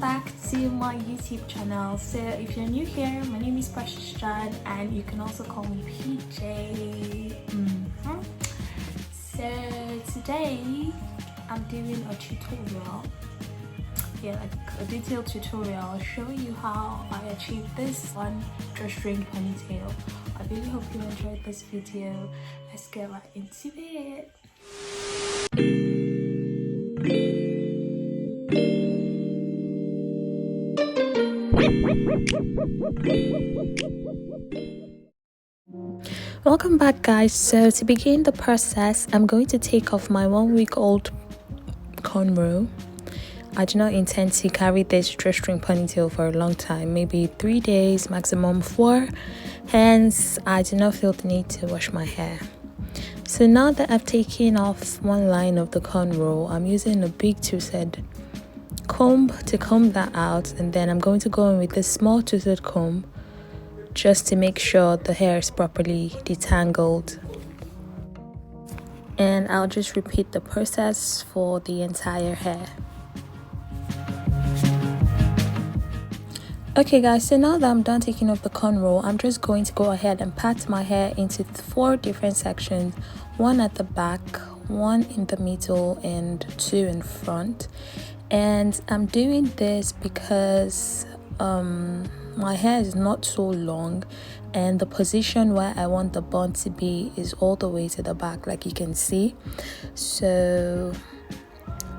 back to my YouTube channel. So if you're new here, my name is Precious John and you can also call me PJ. So today I'm doing a tutorial, like a detailed tutorial showing you how I achieved this one drawstring ponytail. I really hope you enjoyed this video. Let's get right into it. Welcome back, guys. So to begin the process, I'm going to take off my 1-week-old cornrow. I do not intend to carry this drawstring ponytail for a long time, maybe 3 days, maximum 4. Hence, I do not feel the need to wash my hair. So now that I've taken off one line of the cornrow, I'm using a big toothed comb to comb that out, and then I'm going to go in with this small toothed comb just to make sure the hair is properly detangled. And I'll just repeat the process for the entire hair. Okay guys, so now that I'm done taking off the cornrow, I'm just going to go ahead and pat my hair into 4 different sections. 1 at the back, 1 in the middle, and 2 in front. And I'm doing this because my hair is not so long, and the position where I want the bun to be is all the way to the back, like you can see. So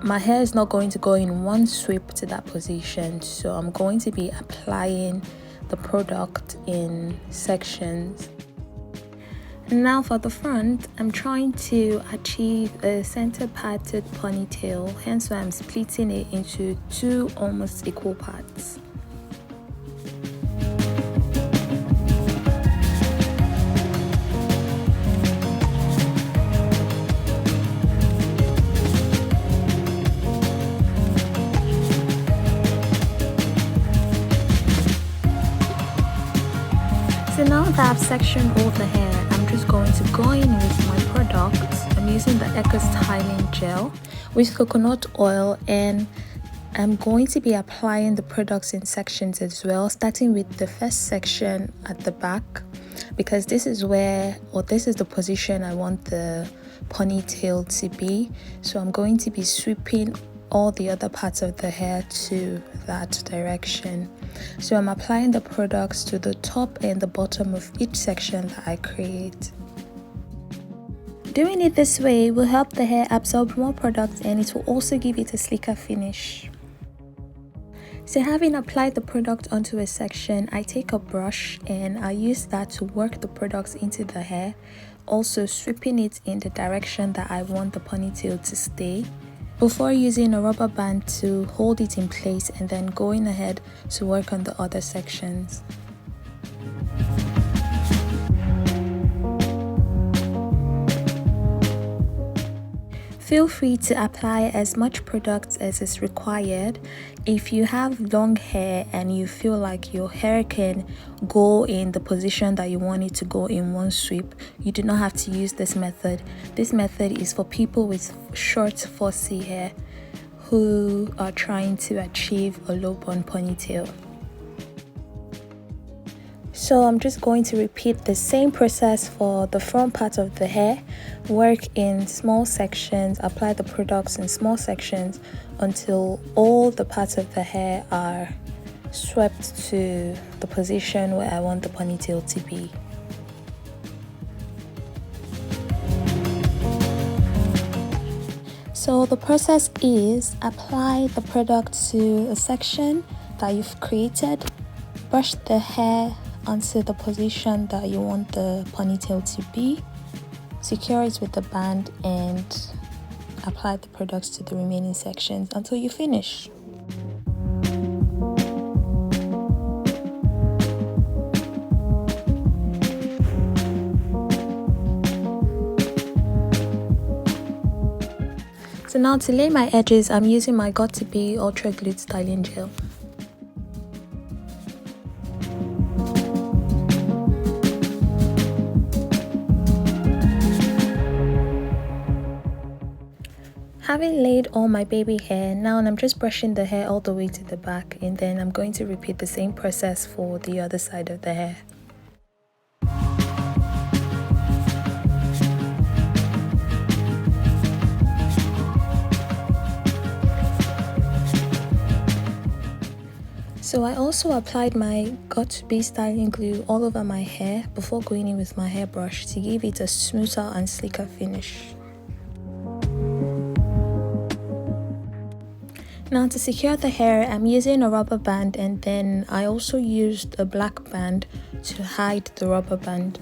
my hair is not going to go in one sweep to that position, so I'm going to be applying the product in sections. Now for the front, I'm trying to achieve a center parted ponytail, hence why I'm splitting it into 2 almost equal parts. So now that I've sectioned all the hair, I'm just going to go in with my product. I'm using the Eco Styling Gel with coconut oil, and I'm going to be applying the products in sections as well, starting with the first section at the back, because this is where, or this is the position I want the ponytail to be. So I'm going to be sweeping all the other parts of the hair to that direction. So I'm applying the products to the top and the bottom of each section that I create. Doing it this way will help the hair absorb more product, and it will also give it a slicker finish. So having applied the product onto a section, I take a brush and I use that to work the products into the hair, also sweeping it in the direction that I want the ponytail to stay, before using a rubber band to hold it in place and then going ahead to work on the other sections. Feel free to apply as much product as is required. If you have long hair and you feel like your hair can go in the position that you want it to go in one sweep, you do not have to use this method. This method is for people with short, fussy hair who are trying to achieve a low bun ponytail. So I'm just going to repeat the same process for the front part of the hair, work in small sections, apply the products in small sections until all the parts of the hair are swept to the position where I want the ponytail to be. So the process is apply the product to a section that you've created, brush the hair onto the position that you want the ponytail to be, secure it with the band, and apply the products to the remaining sections until you finish. So now to lay my edges, I'm using my Got2b Ultra Glue Styling Gel. Having laid all my baby hair, now I'm just brushing the hair all the way to the back, and then I'm going to repeat the same process for the other side of the hair. So I also applied my got2b styling glue all over my hair before going in with my hairbrush to give it a smoother and sleeker finish. Now to secure the hair, I'm using a rubber band, and then I also used a black band to hide the rubber band.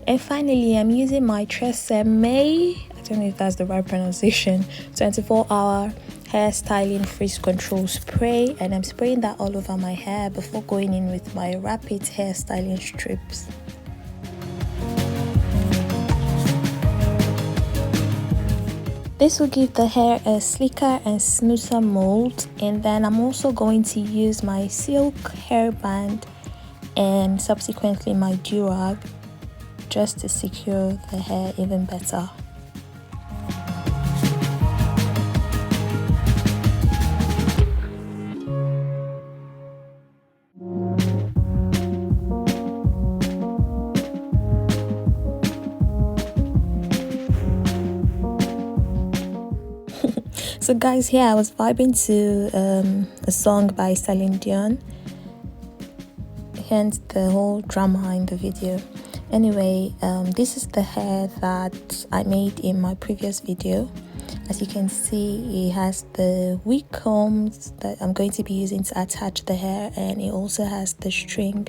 And finally, I'm using my tresemme, I don't know if that's the right pronunciation, 24-hour hair styling frizz control spray, and I'm spraying that all over my hair before going in with my rapid hair styling strips. This will give the hair a sleeker and smoother mold, and then I'm also going to use my silk hairband and subsequently my durag just to secure the hair even better. So guys, here I was vibing to a song by Celine Dion, hence the whole drama in the video. Anyway, this is the hair that I made in my previous video. As you can see, it has the wig combs that I'm going to be using to attach the hair, and it also has the string.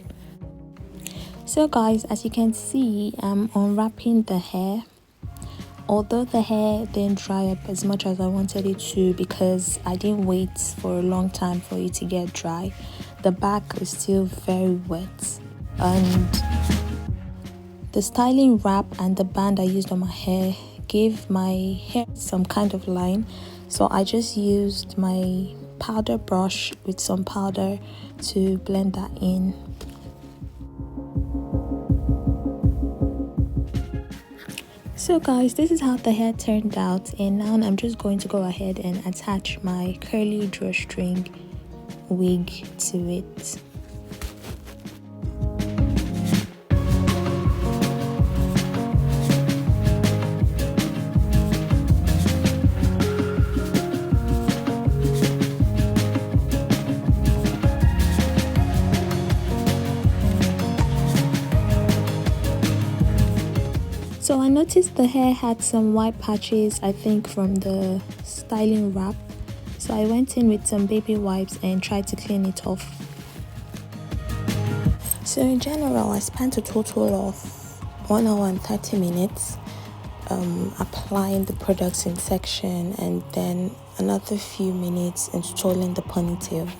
So guys, as you can see, I'm unwrapping the hair. Although the hair didn't dry up as much as I wanted it to, because I didn't wait for a long time for it to get dry, the back is still very wet, and the styling wrap and the band I used on my hair gave my hair some kind of line, so I just used my powder brush with some powder to blend that in. So guys, this is how the hair turned out, and now I'm just going to go ahead and attach my curly drawstring wig to it. So I noticed the hair had some white patches, I think from the styling wrap. So I went in with some baby wipes and tried to clean it off. So in general, I spent a total of 1 hour and 30 minutes applying the products in section, and then another few minutes installing the ponytail.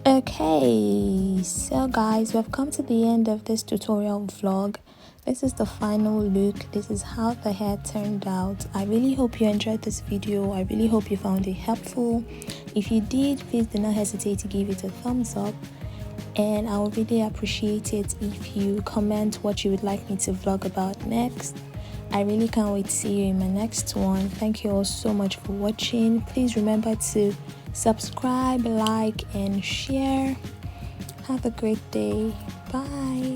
Okay, so guys, we've come to the end of this tutorial vlog. This is the final look. This is how the hair turned out. I really hope you enjoyed this video. I really hope you found it helpful. If you did, please do not hesitate to give it a thumbs up, and I would really appreciate it if you comment what you would like me to vlog about next. I really can't wait to see you in my next one. Thank you all so much for watching. Please remember to subscribe, like, and share. Have a great day. Bye.